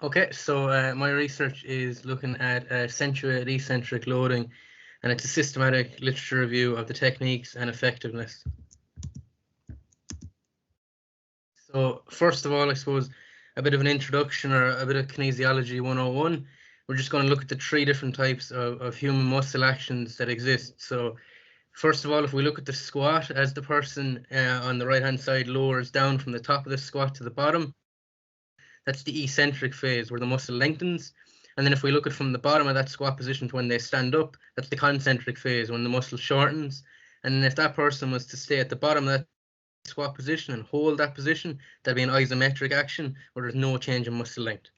Okay, so my research is looking at accentuated eccentric loading, and it's a systematic literature review of the techniques and effectiveness. So first of all, I suppose a bit of an introduction or a bit of kinesiology 101. We're just going to look at the three different types of human muscle actions that exist. So first of all, if we look at the squat, as the person on the right hand side lowers down from the top of the squat to the bottom, that's the eccentric phase where the muscle lengthens. And then if we look at from the bottom of that squat position to when they stand up, that's the concentric phase when the muscle shortens. And then if that person was to stay at the bottom of that squat position and hold that position, that'd be an isometric action where there's no change in muscle length.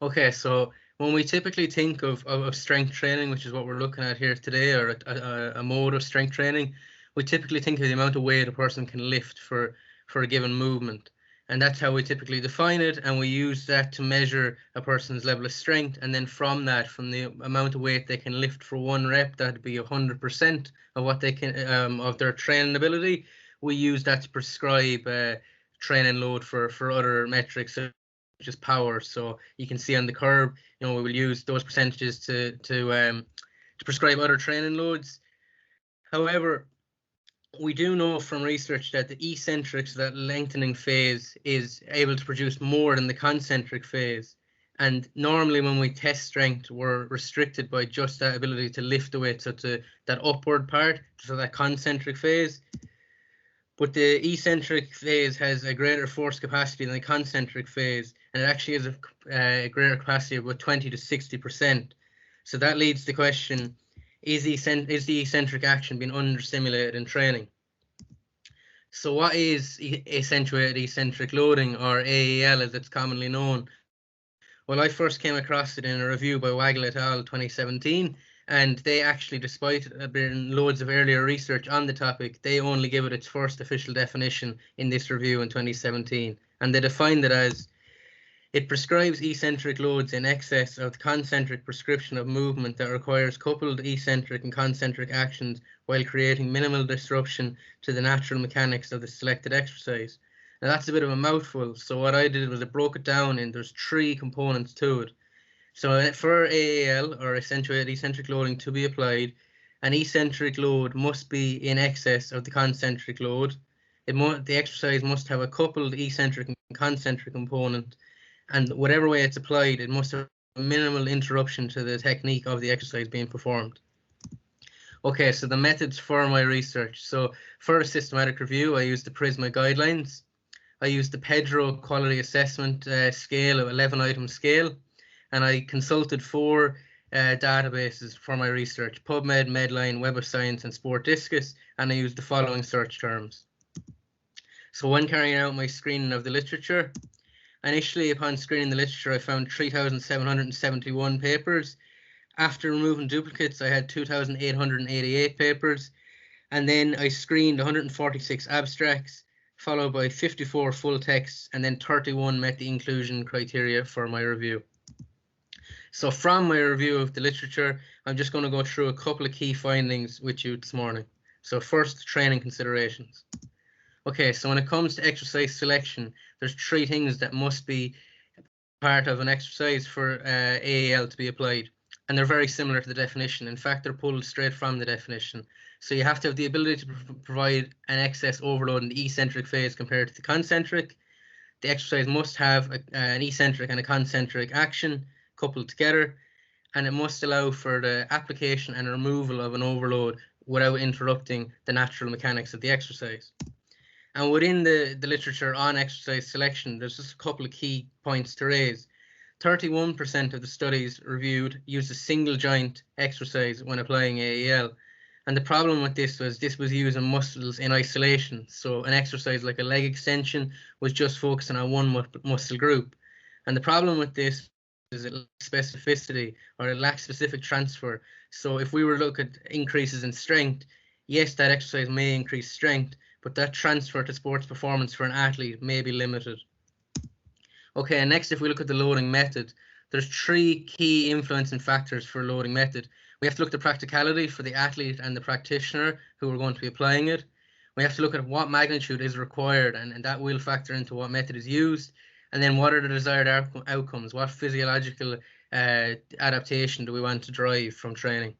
Okay, so when we typically think of strength training, which is what we're looking at here today, or a mode of strength training, we typically think of the amount of weight a person can lift for a given movement. And that's how we typically define it, and we use that to measure a person's level of strength. And then from that, from the amount of weight they can lift for one rep, that'd be 100% of what they can of their training ability. We use that to prescribe training load for other metrics such as power. So you can see on the curve, we will use those percentages to prescribe other training loads. However, we do know from research that the eccentric, so that lengthening phase, is able to produce more than the concentric phase. And normally when we test strength, we're restricted by just that ability to lift the weight, so to that upward part, so that concentric phase. But the eccentric phase has a greater force capacity than the concentric phase, and it actually has a greater capacity of about 20 to 60%. So that leads to the question, is the eccentric action being understimulated in training? So what is accentuated eccentric loading, or AEL as it's commonly known? Well, I first came across it in a review by Waggle et al. 2017, and they actually, despite there being loads of earlier research on the topic, they only give it its first official definition in this review in 2017. And they defined it as, it prescribes eccentric loads in excess of the concentric prescription of movement that requires coupled eccentric and concentric actions while creating minimal disruption to the natural mechanics of the selected exercise. Now that's a bit of a mouthful, so what I did was I broke it down, and there's three components to it. So for AAL, or accentuated eccentric loading, to be applied, an eccentric load must be in excess of the concentric load. The exercise must have a coupled eccentric and concentric component, and whatever way it's applied, it must have a minimal interruption to the technique of the exercise being performed. Okay, so the methods for my research. So for a systematic review, I used the PRISMA guidelines. I used the Pedro quality assessment scale, of 11-item scale, and I consulted 4 databases for my research: PubMed, Medline, Web of Science, and Sport Discus, and I used the following search terms. So when carrying out my screening of the literature, initially upon screening the literature, I found 3,771 papers. After removing duplicates, I had 2,888 papers, and then I screened 146 abstracts, followed by 54 full texts, and then 31 met the inclusion criteria for my review. So from my review of the literature, I'm just going to go through a couple of key findings with you this morning. So first, training considerations. Okay, so when it comes to exercise selection, there's 3 things that must be part of an exercise for AAL to be applied. And they're very similar to the definition. In fact, they're pulled straight from the definition. So you have to have the ability to provide an excess overload in the eccentric phase compared to the concentric. The exercise must have an eccentric and a concentric action coupled together, and it must allow for the application and removal of an overload without interrupting the natural mechanics of the exercise. And within the literature on exercise selection, there's just a couple of key points to raise. 31% of the studies reviewed used a single joint exercise when applying AEL. And the problem with this was using muscles in isolation. So an exercise like a leg extension was just focusing on one muscle group. And the problem with this is it lacks specificity, or it lacks specific transfer. So if we were to look at increases in strength, yes, that exercise may increase strength, but that transfer to sports performance for an athlete may be limited. Okay, and next, if we look at the loading method, there's 3 key influencing factors for loading method. We have to look at the practicality for the athlete and the practitioner who are going to be applying it. We have to look at what magnitude is required, and that will factor into what method is used. And then what are the desired outcomes? What physiological adaptation do we want to drive from training?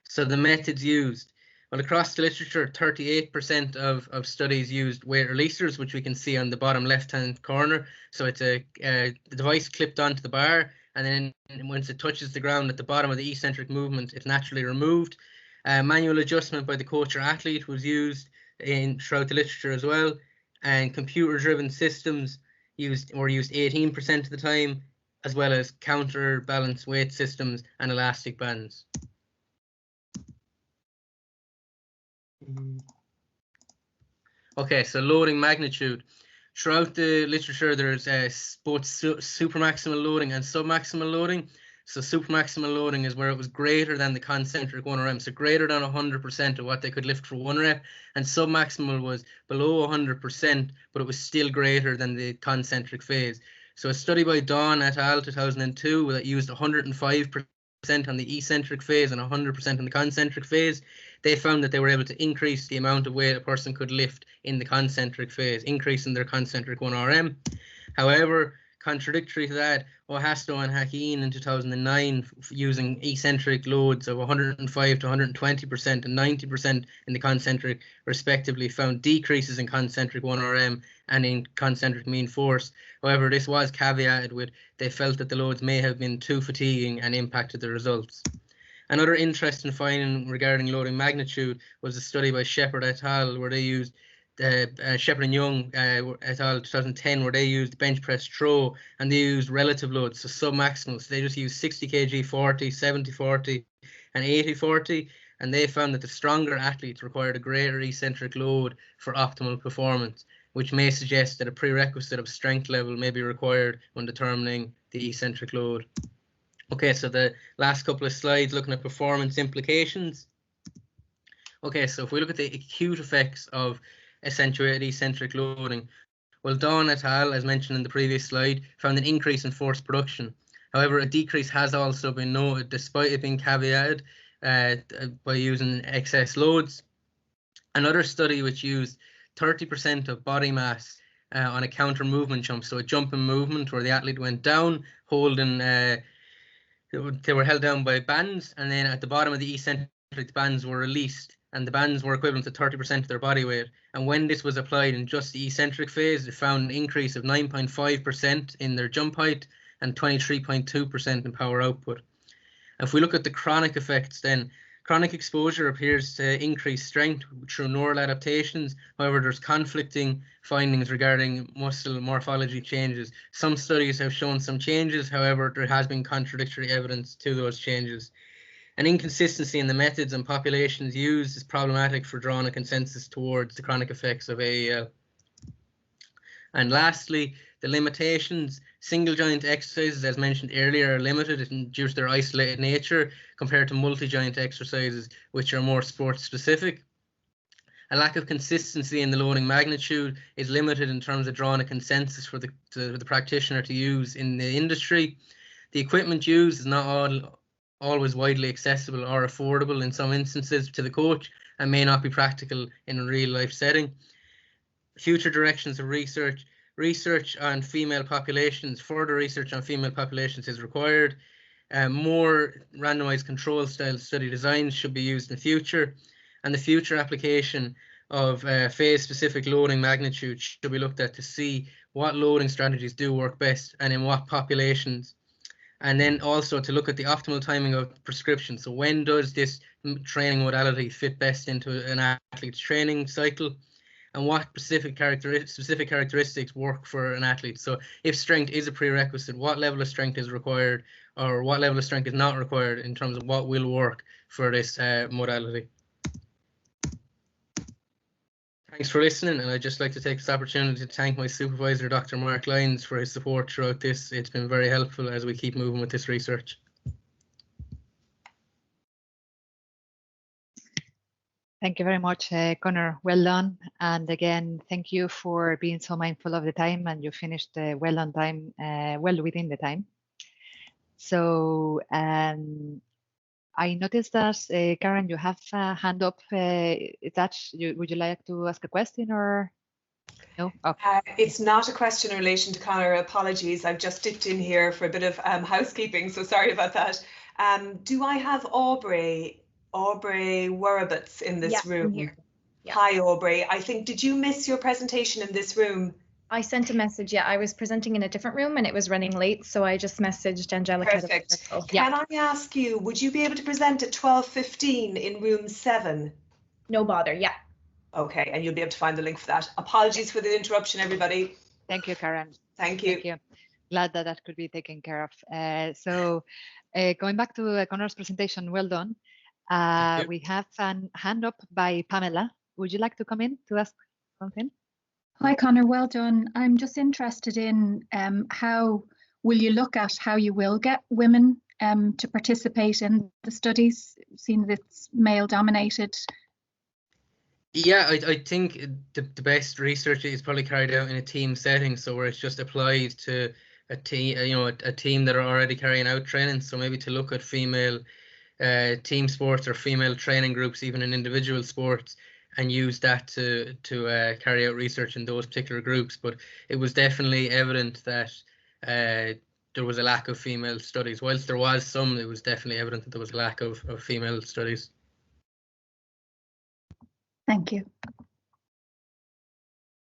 So the methods used. Well, across the literature, 38% of studies used weight releasers, which we can see on the bottom left-hand corner. So it's a device clipped onto the bar, and then once it touches the ground at the bottom of the eccentric movement, it's naturally removed. Manual adjustment by the coach or athlete was used throughout the literature as well, and computer-driven systems were used 18% of the time, as well as counterbalance weight systems and elastic bands. Okay, so loading magnitude. Throughout the literature, there's both supermaximal loading and submaximal loading. So supermaximal loading is where it was greater than the concentric 1RM, so greater than 100% of what they could lift for 1 rep, and submaximal was below 100%, but it was still greater than the concentric phase. So a study by Dawn et al. 2002 that used 105% on the eccentric phase and 100% on the concentric phase, they found that they were able to increase the amount of weight a person could lift in the concentric phase, increasing their concentric 1RM. However, contradictory to that, Ohasto and Hakeem in 2009, using eccentric loads of 105 to 120% and 90% in the concentric respectively, found decreases in concentric 1RM and in concentric mean force. However, this was caveated with they felt that the loads may have been too fatiguing and impacted the results. Another interesting finding regarding loading magnitude was a study by Shepherd et al. Where they used Shepherd and Young et al. 2010, where they used bench press throw, and they used relative loads, so submaximal. So they just used 60 kg 40, 70 40, and 80 40, and they found that the stronger athletes required a greater eccentric load for optimal performance, which may suggest that a prerequisite of strength level may be required when determining the eccentric load. Okay, so the last couple of slides looking at performance implications. Okay, so if we look at the acute effects of accentuated eccentric loading, well, Dawn et al., as mentioned in the previous slide, found an increase in force production. However, a decrease has also been noted, despite it being caveated by using excess loads. Another study which used 30% of body mass on a counter movement jump, so a jumping movement where the athlete went down, holding, they were held down by bands, and then at the bottom of the eccentric, the bands were released, and the bands were equivalent to 30% of their body weight. And when this was applied in just the eccentric phase, it found an increase of 9.5% in their jump height and 23.2% in power output. If we look at the chronic effects, then chronic exposure appears to increase strength through neural adaptations. However, there's conflicting findings regarding muscle morphology changes. Some studies have shown some changes, however, there has been contradictory evidence to those changes. An inconsistency in the methods and populations used is problematic for drawing a consensus towards the chronic effects of AEL. And lastly, the limitations. Single joint exercises, as mentioned earlier, are limited due to their isolated nature compared to multi-joint exercises, which are more sport specific. A lack of consistency in the loading magnitude is limited in terms of drawing a consensus for the practitioner to use in the industry. The equipment used is not always widely accessible or affordable in some instances to the coach, and may not be practical in a real life setting. Future directions of research. Research on female populations, further research on female populations is required. More randomized control style study designs should be used in the future, and the future application of phase specific loading magnitude should be looked at to see what loading strategies do work best and in what populations. And then also to look at the optimal timing of prescription. So when does this training modality fit best into an athlete's training cycle? And what specific characteristics work for an athlete. So if strength is a prerequisite, what level of strength is required, or what level of strength is not required in terms of what will work for this modality. Thanks for listening, and I'd just like to take this opportunity to thank my supervisor, Dr. Mark Lyons, for his support throughout this. It's been very helpful as we keep moving with this research. Thank you very much, Conor. Well done. And again, thank you for being so mindful of the time, and you finished well on time, well within the time. So I noticed that, Karen, you have a hand up attached. Would you like to ask a question or? No? Okay. It's not a question in relation to Conor. Apologies, I've just dipped in here for a bit of housekeeping, so sorry about that. Do I have Aubrey Werabutz in this room? Here. Yeah. Hi, Aubrey. I think, did you miss your presentation in this room? I sent a message. Yeah, I was presenting in a different room and it was running late, so I just messaged Angelica. Perfect. Can I ask you, would you be able to present at 12:15 in room 7? No bother. Yeah. Okay, and you'll be able to find the link for that. Apologies for the interruption, everybody. Thank you, Karen. Thank you. Thank you. Glad that that could be taken care of. Going back to Conor's presentation, well done. We have a hand up by Pamela. Would you like to come in to ask something? Hi, Conor, well done. I'm just interested in how will you look at how you will get women to participate in the studies, seeing that it's male dominated? Yeah, I think the best research is probably carried out in a team setting, so where it's just applied to a team, a team that are already carrying out training. So maybe to look at female team sports or female training groups, even in individual sports, and use that to carry out research in those particular groups. But it was definitely evident that there was a lack of female studies. Whilst there was some, it was definitely evident that there was a lack of female studies. Thank you.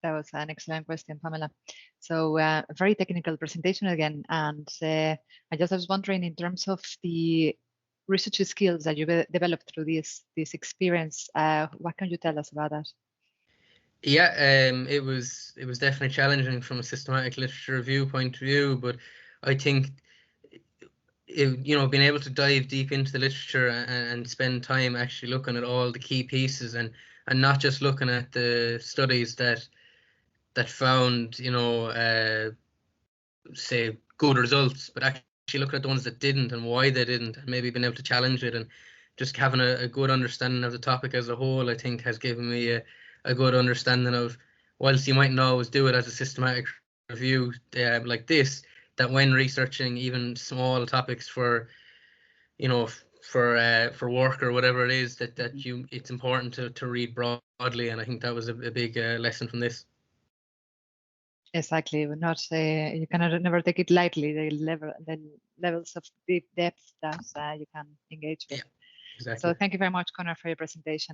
That was an excellent question, Pamela. So a very technical presentation again. And I just was wondering, in terms of the research skills that you developed through this experience, what can you tell us about that? Yeah, it was definitely challenging from a systematic literature review point of view, but I think being able to dive deep into the literature and spend time actually looking at all the key pieces and not just looking at the studies that found say good results, but actually looking at the ones that didn't and why they didn't, and maybe being able to challenge it, and just having a good understanding of the topic as a whole, I think has given me a good understanding of, whilst you might not always do it as a systematic review like this, that when researching even small topics for work or whatever it is, it's important to read broadly, and I think that was a big lesson from this. Exactly, but not you cannot never take it lightly. The levels of deep depth that you can engage with. Yeah, exactly. So thank you very much, Conor, for your presentation.